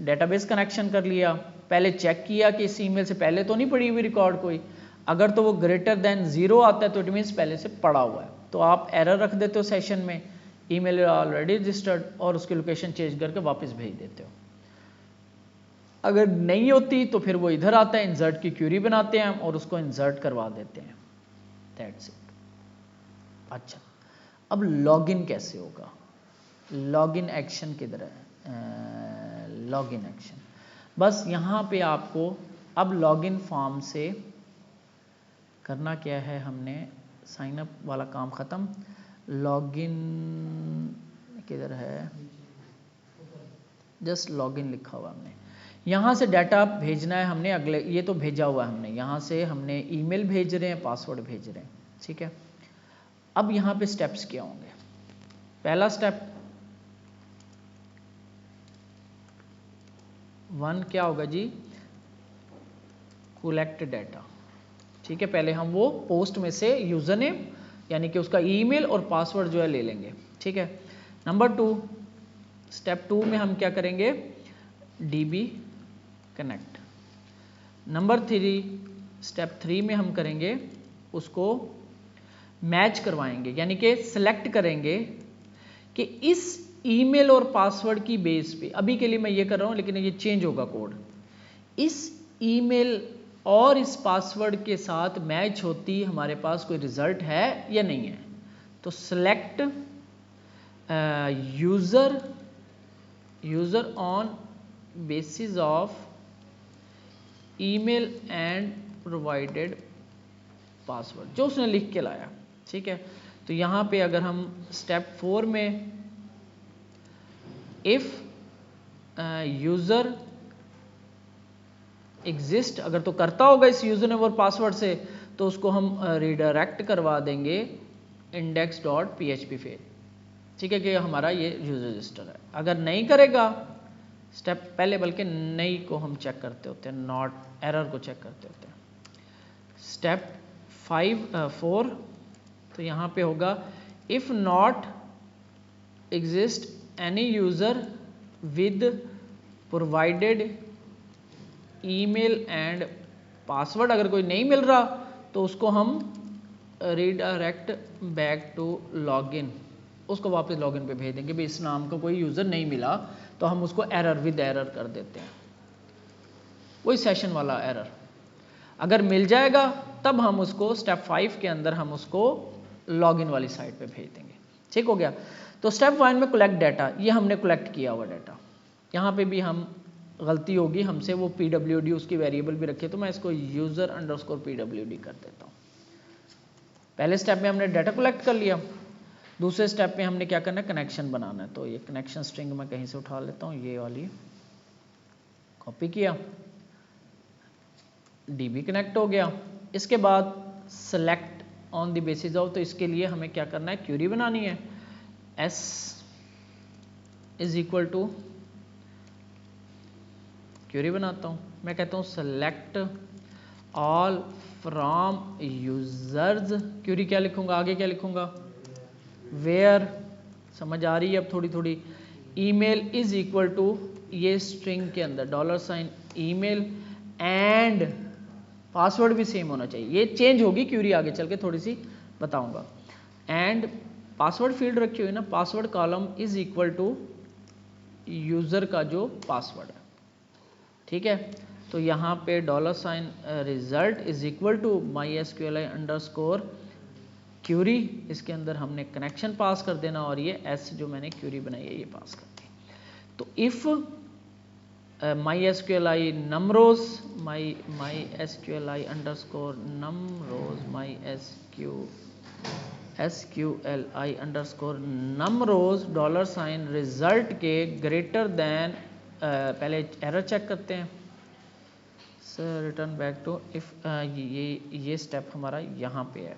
Speaker 1: डेटाबेस कनेक्शन कर लिया, पहले चेक किया कि इस ईमेल से पहले तो नहीं पड़ी हुई रिकॉर्ड कोई, अगर तो वो ग्रेटर देन 0 आता है तो इट मीन्स पहले से पड़ा हुआ है, तो आप एरर रख देते हो सेशन में, ईमेल ऑलरेडी रजिस्टर्ड, और उसकी लोकेशन चेंज करके वापस भेज देते हो। अगर नहीं होती तो फिर वो इधर आता है, इंसर्ट की क्यूरी बनाते हैं हम और उसको इंसर्ट करवा देते हैं, दैट्स इट। अच्छा, अब लॉगिन कैसे होगा? लॉगिन एक्शन किधर है? लॉगिन एक्शन, बस यहाँ पे आपको अब लॉगिन फॉर्म से करना क्या है, हमने साइन अप वाला काम ख़त्म, लॉगिन किधर है, जस्ट लॉगिन लिखा हुआ हमने, यहाँ से डाटा भेजना है हमने, अगले ये तो भेजा हुआ है हमने, यहाँ से हमने ईमेल भेज रहे हैं, पासवर्ड भेज रहे हैं, ठीक है। अब यहाँ पे स्टेप्स क्या होंगे? पहला स्टेप 1 क्या होगा जी? कलेक्ट डाटा, ठीक है। पहले हम वो पोस्ट में से यूज़र नेम यानी कि उसका ईमेल और पासवर्ड जो है ले लेंगे, ठीक है। नंबर 2, स्टेप 2 में हम क्या करेंगे? DB connect. नंबर 3, स्टेप 3 में हम करेंगे उसको मैच करवाएंगे, यानी कि सिलेक्ट करेंगे कि इस ईमेल और पासवर्ड की बेस पे, अभी के लिए मैं ये कर रहा हूँ लेकिन ये चेंज होगा कोड, इस ईमेल और इस पासवर्ड के साथ मैच होती हमारे पास कोई रिजल्ट है या नहीं है। तो select user on basis of email and provided password, जो उसने लिख के लाया, ठीक है। तो यहाँ पे अगर हम स्टेप 4 में इफ़ यूज़र एग्जिस्ट, अगर तो करता होगा इस यूज़र नेम और पासवर्ड से, तो उसको हम रिडायरेक्ट करवा देंगे index.php फेल, ठीक है, कि हमारा ये यूज़र रजिस्टर है। अगर नहीं करेगा स्टेप पहले, बल्कि नहीं को हम चेक करते होते हैं, नॉट एरर को चेक करते होते हैं। स्टेप 4, तो यहाँ पे होगा if not exist any user with provided email and password, अगर कोई नहीं मिल रहा तो उसको हम रिडायरेक्ट बैक टू लॉगिन उसको वापस लॉगिन पे भेज देंगे भाई इस नाम का कोई यूज़र नहीं मिला, तो हम उसको एरर विद एरर कर देते हैं, वही सेशन वाला एरर। अगर मिल जाएगा तब हम उसको स्टेप 5 के अंदर हम उसको लॉगिन वाली साइट पे भेज देंगे। ठीक हो गया। तो स्टेप 1 में कलेक्ट डाटा, ये हमने कलेक्ट किया हुआ डाटा। यहाँ पे भी हम गलती होगी हमसे, वो PWD उसकी वेरिएबल भी रखे, तो मैं इसको यूज़र अंडरस्कोर PWD कर देता हूँ। पहले स्टेप में हमने डाटा कलेक्ट कर लिया, दूसरे स्टेप में हमने क्या करना है, कनेक्शन बनाना है। तो ये कनेक्शन स्ट्रिंग मैं कहीं से उठा लेता हूँ, ये वाली कॉपी किया, DB कनेक्ट हो गया। इसके बाद select on the basis of, तो इसके लिए हमें क्या करना है, क्यूरी बनानी है। S is equal to, query बनाता हूँ, मैं कहता हूँ select all from users, query क्या लिखूंगा, आगे क्या लिखूंगा, वेयर, समझ आ रही है अब थोड़ी थोड़ी। ईमेल इज इक्वल टू, ये स्ट्रिंग के अंदर $, ईमेल एंड पासवर्ड भी सेम होना चाहिए, ये चेंज होगी क्यूरी आगे चल के थोड़ी सी बताऊंगा। एंड पासवर्ड फील्ड रखी हुई ना, password column is equal to user का जो पासवर्ड है, ठीक है। तो यहाँ पे $result is equal to MySQLi underscore query, इसके अंदर हमने कनेक्शन पास कर देना और ये S जो मैंने क्यूरी बनाई है ये पास कर दी। तो if MySQLi numRows, MySQLi underscore numRows, MySQLi underscore numRows $result के ग्रेटर देन, पहले एरर चेक करते हैं, रिटर्न बैक टू इफ, ये स्टेप हमारा यहाँ पे है,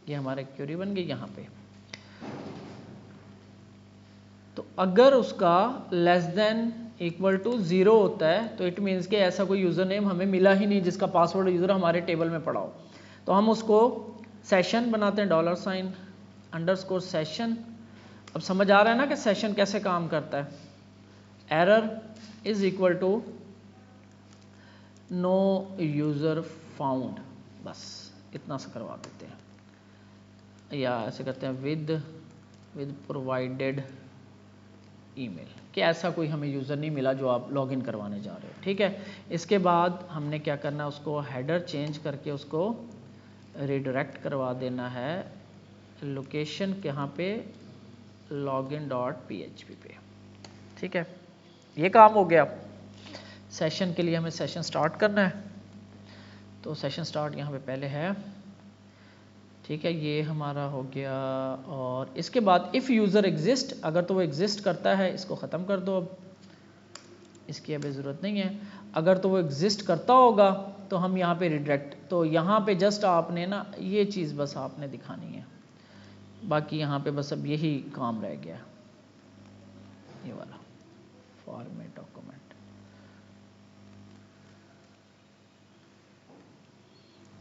Speaker 1: ये हमारे क्यूरी बन गई यहाँ पे। तो अगर उसका लेस देन इक्वल टू 0 होता है तो इट मीन्स कि ऐसा कोई यूज़र नेम हमें मिला ही नहीं जिसका पासवर्ड यूज़र हमारे टेबल में पड़ा हो, तो हम उसको सेशन बनाते हैं $अंडरस्कोर सेशन। अब समझ आ रहा है ना कि सेशन कैसे काम करता है। Error is equal to no user found, बस इतना सा करवा देते हैं, या ऐसे करते हैं विद प्रोवाइडेड ईमेल, कि ऐसा कोई हमें यूज़र नहीं मिला जो आप लॉगिन करवाने जा रहे हो, ठीक है। इसके बाद हमने क्या करना है, उसको हेडर चेंज करके उसको रिडायरेक्ट करवा देना है लोकेशन कहाँ पे, login.php पे, ठीक है। ये काम हो गया। सेशन के लिए हमें सेशन स्टार्ट करना है, तो सेशन स्टार्ट यहाँ पे पहले है, ठीक है, ये हमारा हो गया। और इसके बाद इफ़ यूज़र एग्जिस्ट, अगर तो वो एग्जिस्ट करता है इसको ख़त्म कर दो, अब इसकी अभी ज़रूरत नहीं है। अगर तो वो एग्जिस्ट करता होगा तो हम यहाँ पे रिडायरेक्ट, तो यहाँ पे जस्ट आपने ना ये चीज़ बस आपने दिखानी है, बाकी यहाँ पे बस अब यही काम रह गया, ये वाला फॉर्मेट डॉक्यूमेंट।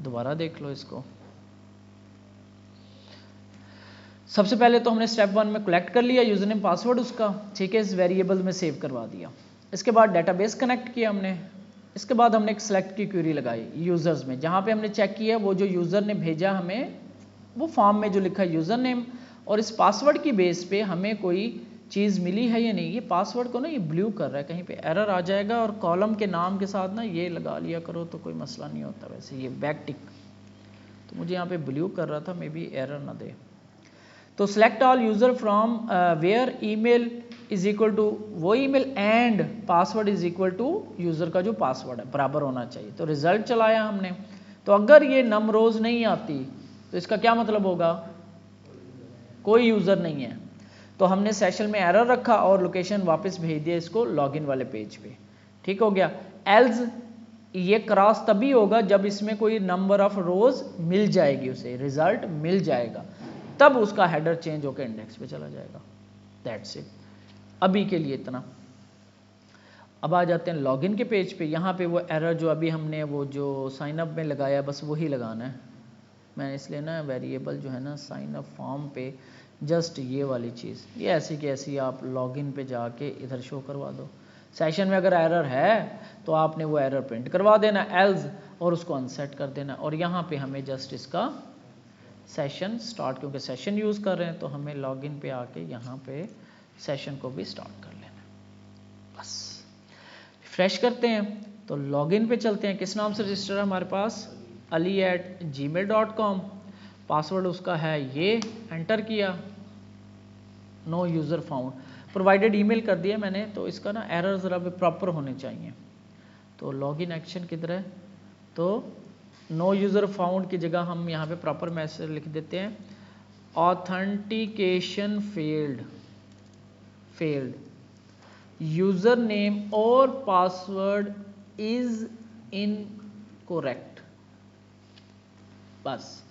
Speaker 1: दोबारा देख लो इसको। सबसे पहले तो हमने स्टेप 1 में कलेक्ट कर लिया यूजर नेम पासवर्ड उसका, ठीक है, इस वेरिएबल में सेव करवा दिया। इसके बाद डेटाबेस कनेक्ट किया हमने। इसके बाद हमने एक सेलेक्ट की क्वेरी लगाई यूजर्स में, जहाँ पे हमने चेक किया वो जो यूजर ने भेजा हमें वो फॉर्म में जो लिखा यूजर नेम, और इस पासवर्ड की बेस पे हमें कोई चीज़ मिली है या नहीं। ये पासवर्ड को ना ये ब्लू कर रहा है, कहीं पे एरर आ जाएगा, और कॉलम के नाम के साथ ना ये लगा लिया करो तो कोई मसला नहीं होता। वैसे ये बैक टिक, तो मुझे यहाँ पे ब्लू कर रहा था, मे बी एरर ना दे। तो select all user from where email is equal to वो email and password is equal to user का जो पासवर्ड है बराबर होना चाहिए। तो रिजल्ट चलाया हमने, तो अगर ये numRows नहीं आती तो इसका क्या मतलब होगा, कोई यूजर नहीं है। तो हमने सेशन में एरर रखा और लोकेशन वापस भेज दिया इसको लॉगिन वाले पेज पे, ठीक हो गया। एल्स ये क्रॉस तभी होगा जब इसमें कोई नंबर ऑफ रोज मिल जाएगी, उसे रिजल्ट मिल जाएगा, तब उसका हेडर चेंज होकर इंडेक्स पे चला जाएगा। दैट्स इट, अभी के लिए इतना। अब आ जाते हैं लॉगिन के पेज पे। यहाँ पे वो एरर जो अभी हमने वो जो साइन अप में लगाया बस वही लगाना है। मैंने इसलिए ना वेरिएबल जो है ना साइन अप फॉर्म पे जस्ट ये वाली चीज़, ये ऐसी की ऐसी आप लॉगिन पे जाके इधर शो करवा दो। सेशन में अगर एरर है तो आपने वो एरर प्रिंट करवा देना एल्स, और उसको अनसेट कर देना, और यहाँ पे हमें जस्ट इसका सेशन स्टार्ट, क्योंकि सेशन यूज़ कर रहे हैं तो हमें लॉगिन पे आके यहाँ पे सेशन को भी स्टार्ट कर लेना है। बस रिफ्रेश करते हैं तो लॉगिन पे चलते हैं। किस नाम से रजिस्टर है हमारे पास? ali@gmail.com। पासवर्ड उसका है ये, एंटर किया, no user found, provided email कर दिया मैंने। तो इसका ना एरर ज़रा भी प्रॉपर होने चाहिए। तो लॉगिन एक्शन किधर है? तो नो यूज़र फाउंड की जगह हम यहाँ पे प्रॉपर मैसेज लिख देते हैं, ऑथेंटिकेशन फेल्ड, यूज़र नेम और पासवर्ड इज इनकरेक्ट। बस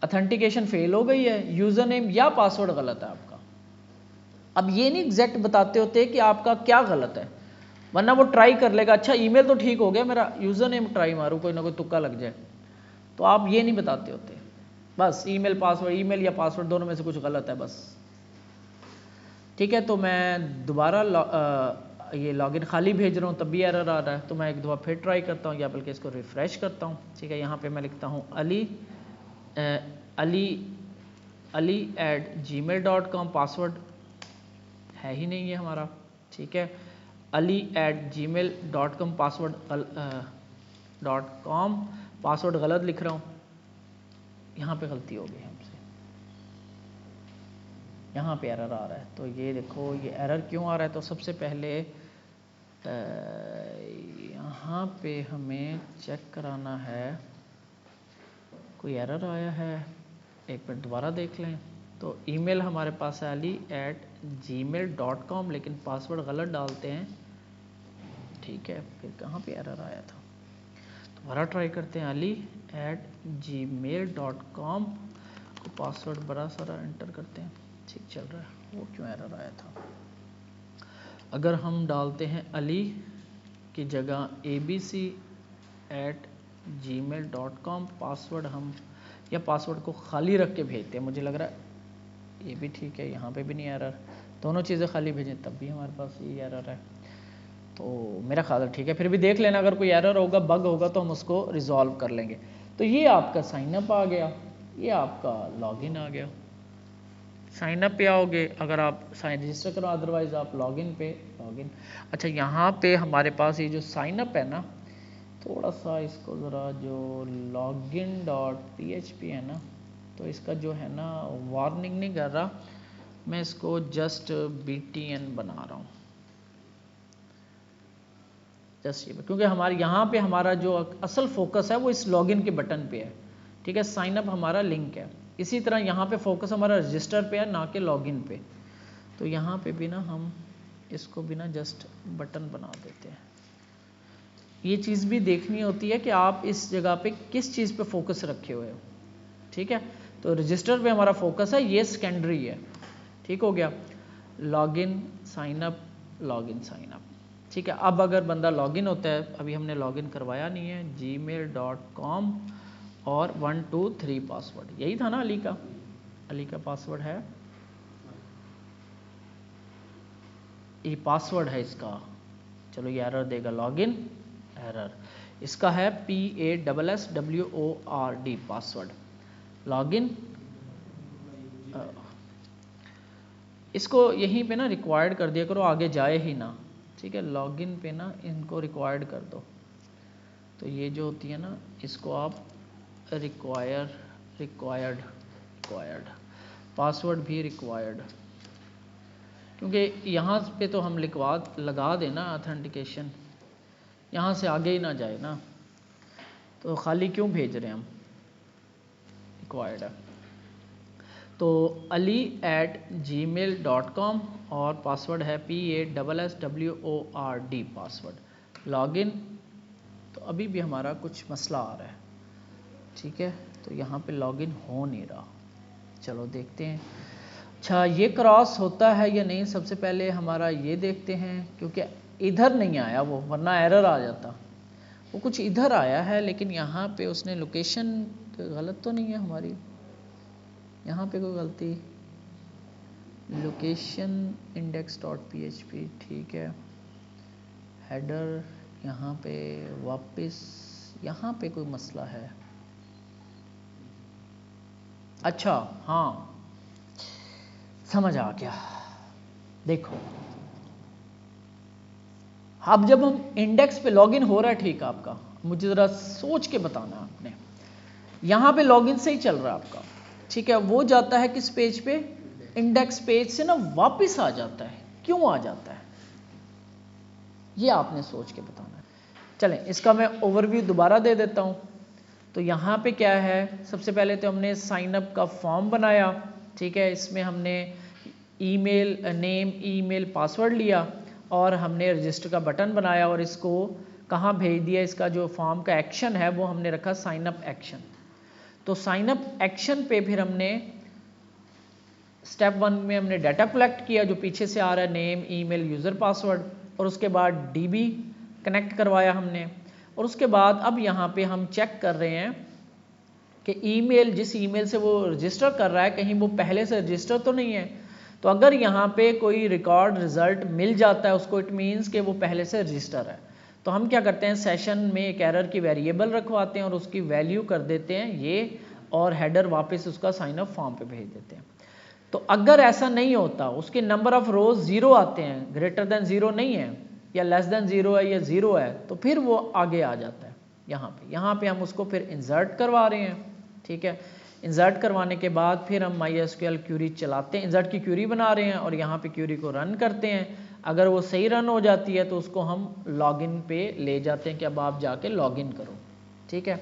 Speaker 1: ऑथेंटिकेशन फेल हो गई है, यूज़र नेम या पासवर्ड गलत है आपका। अब ये नहीं एग्जैक्ट बताते होते कि आपका क्या गलत है, वरना वो ट्राई कर लेगा, अच्छा ईमेल तो ठीक हो गया, मेरा यूज़र नेम ट्राई मारूँ, कोई ना कोई तुक्का लग जाए। तो आप ये नहीं बताते होते, बस ईमेल पासवर्ड, ईमेल या पासवर्ड दोनों में से कुछ गलत है बस। ठीक है, तो मैं दोबारा ये लॉगिन खाली भेज रहा हूँ तब भी एरर आ रहा है, तो मैं एक दफ़ा फिर ट्राई करता हूँ या बल्कि इसको रिफ़्रेश करता हूँ। ठीक है, यहाँ पे मैं लिखता हूँ ali@gmail.com, पासवर्ड है ही नहीं है हमारा। ठीक है, ali@gmail.com .com, पासवर्ड गलत लिख रहा हूँ, यहाँ पे गलती हो गई हमसे, यहाँ पे एरर आ रहा है। तो ये देखो ये एरर क्यों आ रहा है, तो सबसे पहले यहाँ पे हमें चेक कराना है कोई एरर आया है। एक मिनट दोबारा देख लें। तो ईमेल हमारे पास है ali@gmail.com, लेकिन पासवर्ड गलत डालते हैं। ठीक है, फिर कहाँ पे एरर आया था, दोबारा ट्राई करते हैं। ali@gmail.com को पासवर्ड बड़ा सारा एंटर करते हैं, ठीक चल रहा है। वो क्यों एरर आया था? अगर हम डालते हैं अली की जगह abc@gmail.com, पासवर्ड हम या पासवर्ड को खाली रख के भेजते हैं, मुझे लग रहा है ये भी ठीक है, यहाँ पे भी नहीं एरर, दोनों चीज़ें खाली भेजें तब भी हमारे पास ये एरर है। तो मेरा ख्याल है ठीक है, फिर भी देख लेना, अगर कोई एरर होगा, बग होगा तो हम उसको रिजॉल्व कर लेंगे। तो ये आपका साइनअप आ गया, ये आपका लॉगिन आ गया। साइनअप पे आओगे अगर आप रजिस्टर करो, अदरवाइज आप लॉगिन पे लॉगिन। अच्छा, यहाँ पे हमारे पास ये जो साइनअप है ना, थोड़ा सा इसको ज़रा जो login.php है ना, तो इसका जो है ना वार्निंग नहीं कर रहा, मैं इसको जस्ट btn बना रहा हूँ, जस्ट ये, क्योंकि हमारे यहाँ पे हमारा जो असल फोकस है वो इस लॉगिन के बटन पे है। ठीक है, साइनअप हमारा लिंक है, इसी तरह यहाँ पे फोकस हमारा रजिस्टर पे है, ना कि लॉगिन पे। तो यहाँ पे भी ना हम इसको भी ना जस्ट बटन बना देते हैं। ये चीज़ भी देखनी होती है कि आप इस जगह पे किस चीज़ पे फोकस रखे हुए हो। ठीक है, तो रजिस्टर पे हमारा फोकस है, ये सेकेंडरी है। ठीक हो गया, लॉगिन साइनअप, लॉगिन साइनअप। ठीक है, अब अगर बंदा लॉगिन होता है, अभी हमने लॉगिन करवाया नहीं है, gmail.com और 123 पासवर्ड यही था ना, अली का पासवर्ड है, ये पासवर्ड है इसका। चलो ये एरर देगा, लॉगिन एरर, इसका है PASSWORD पासवर्ड, लॉगिन। इसको यहीं पे ना रिक्वायर्ड कर दिया करो, आगे जाए ही ना। ठीक है, लॉगिन पे ना इनको रिक्वायर्ड कर दो, तो ये जो होती है ना, इसको आप रिक्वायर्ड पासवर्ड भी रिक्वायर्ड, क्योंकि यहाँ पे तो हम लगा देना ऑथेंटिकेशन, यहाँ से आगे ही ना जाए ना, तो खाली क्यों भेज रहे हैं हम, रिक्वायर्ड है। तो ali@gmail.com और पासवर्ड है PASSWORD पासवर्ड, लॉगिन। तो अभी भी हमारा कुछ मसला आ रहा है। ठीक है, तो यहाँ पे लॉगिन हो नहीं रहा, चलो देखते हैं। अच्छा, ये क्रॉस होता है या नहीं, सबसे पहले हमारा ये देखते हैं, क्योंकि इधर नहीं आया वो, वरना एरर आ जाता। वो कुछ इधर आया है, लेकिन यहाँ पे उसने लोकेशन गलत तो नहीं है हमारी, यहाँ पे कोई गलती, लोकेशन index.php ठीक है, हेडर यहाँ पे वापस, यहाँ पे कोई मसला है, अच्छा हाँ समझ आ गया। देखो अब जब हम इंडेक्स पे लॉगिन हो रहा है, ठीक है, आपका मुझे ज़रा सोच के बताना है आपने। यहाँ पे लॉगिन से ही चल रहा है आपका, ठीक है, वो जाता है किस पेज पे, इंडेक्स पेज से ना वापस आ जाता है, क्यों आ जाता है ये आपने सोच के बताना है। चलें इसका मैं ओवरव्यू दोबारा दे देता हूँ। तो यहाँ पे क्या है, सबसे पहले तो हमने साइन अप का फॉर्म बनाया, ठीक है, इसमें हमने ईमेल नेम, ईमेल, पासवर्ड लिया और हमने रजिस्टर का बटन बनाया और इसको कहाँ भेज दिया, इसका जो फॉर्म का एक्शन है वो हमने रखा साइन अप एक्शन। तो साइन अप एक्शन पे फिर हमने स्टेप 1 में हमने डाटा कलेक्ट किया जो पीछे से आ रहा है, नेम, ईमेल, यूज़र, पासवर्ड, और उसके बाद डीबी कनेक्ट करवाया हमने। और उसके बाद अब यहाँ पे हम चेक कर रहे हैं कि ईमेल, जिस ईमेल से वो रजिस्टर कर रहा है कहीं वो पहले से रजिस्टर तो नहीं है। तो अगर यहाँ पे कोई रिकॉर्ड रिजल्ट मिल जाता है उसको, इट मीन्स कि वो पहले से रजिस्टर है। तो हम क्या करते हैं, सेशन में एक एरर की वेरिएबल रखवाते हैं और उसकी वैल्यू कर देते हैं ये, और हेडर वापस उसका साइन अप फॉर्म पे भेज देते हैं। तो अगर ऐसा नहीं होता, उसके नंबर ऑफ रोज 0 आते हैं, ग्रेटर देन 0 नहीं है या लेस देन 0 है या 0 है, तो फिर वो आगे आ जाता है यहाँ पे हम उसको फिर इंसर्ट करवा रहे हैं, ठीक है। इंसर्ट करवाने के बाद फिर हम MySQL क्यूरी चलाते हैं, इंसर्ट की क्यूरी बना रहे हैं और यहाँ पे क्यूरी को रन करते हैं। अगर वो सही रन हो जाती है तो उसको हम लॉगिन पे ले जाते हैं कि अब आप जाके लॉगिन करो, ठीक है।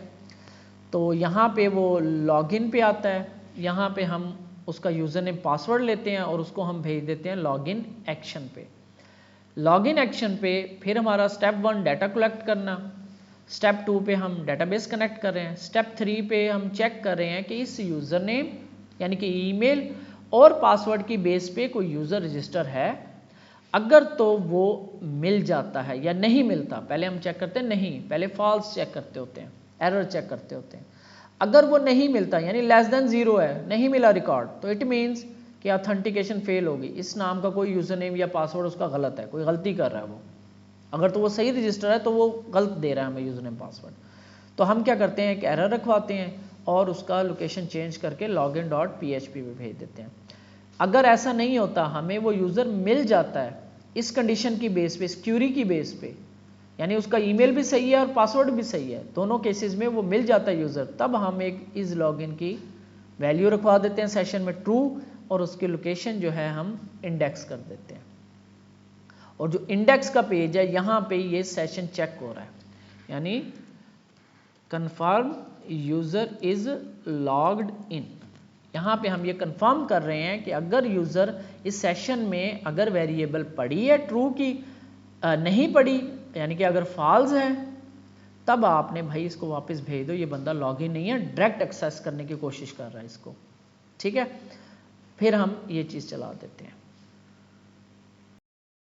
Speaker 1: तो यहाँ पे वो लॉगिन पे आता है, यहाँ पे हम उसका यूज़र नेम, पासवर्ड लेते हैं और उसको हम भेज देते हैं लॉगिन एक्शन पे। लॉगिन एक्शन पे फिर हमारा स्टेप 1 डाटा कलेक्ट करना, स्टेप 2 पे हम डेटाबेस कनेक्ट कर रहे हैं, स्टेप 3 पे हम चेक कर रहे हैं कि इस यूज़र नेम यानी कि ईमेल और पासवर्ड की बेस पे कोई यूज़र रजिस्टर है। अगर तो वो मिल जाता है या नहीं मिलता, पहले हम चेक करते हैं नहीं, पहले फॉल्स चेक करते होते हैं, एरर चेक करते होते हैं। अगर वो नहीं मिलता यानी लेस देन 0 है, नहीं मिला रिकॉर्ड, तो इट मीन्स कि ऑथेंटिकेशन फेल होगी, इस नाम का कोई यूज़र नेम या पासवर्ड उसका गलत है, कोई गलती कर रहा है वो। अगर तो वो सही रजिस्टर है तो वो गलत दे रहा है हमें यूज़र नेम, पासवर्ड। तो हम क्या करते हैं, एक एरर रखवाते हैं और उसका लोकेशन चेंज करके login.php पे भेज देते हैं। अगर ऐसा नहीं होता, हमें वो यूज़र मिल जाता है इस कंडीशन की बेस पे, इस क्यूरी की बेस पे, यानी उसका ईमेल भी सही है और पासवर्ड भी सही है, दोनों केसेस में वो मिल जाता है यूज़र, तब हम एक इस लॉगिन की वैल्यू रखवा देते हैं सेशन में ट्रू, और उसकी लोकेशन जो है हम इंडेक्स कर देते हैं। और जो इंडेक्स का पेज है यहाँ पे ये सेशन चेक हो रहा है, यानी confirm user is logged in. यहाँ पे हम ये कंफर्म कर रहे हैं कि अगर यूज़र इस सेशन में अगर वेरिएबल पड़ी है ट्रू की, नहीं पड़ी यानी कि अगर फॉल्स है, तब आपने भाई इसको वापस भेज दो, ये बंदा लॉगिन नहीं है, डायरेक्ट एक्सेस करने की कोशिश कर रहा है इसको, ठीक है। फिर हम ये चीज़ चला देते हैं।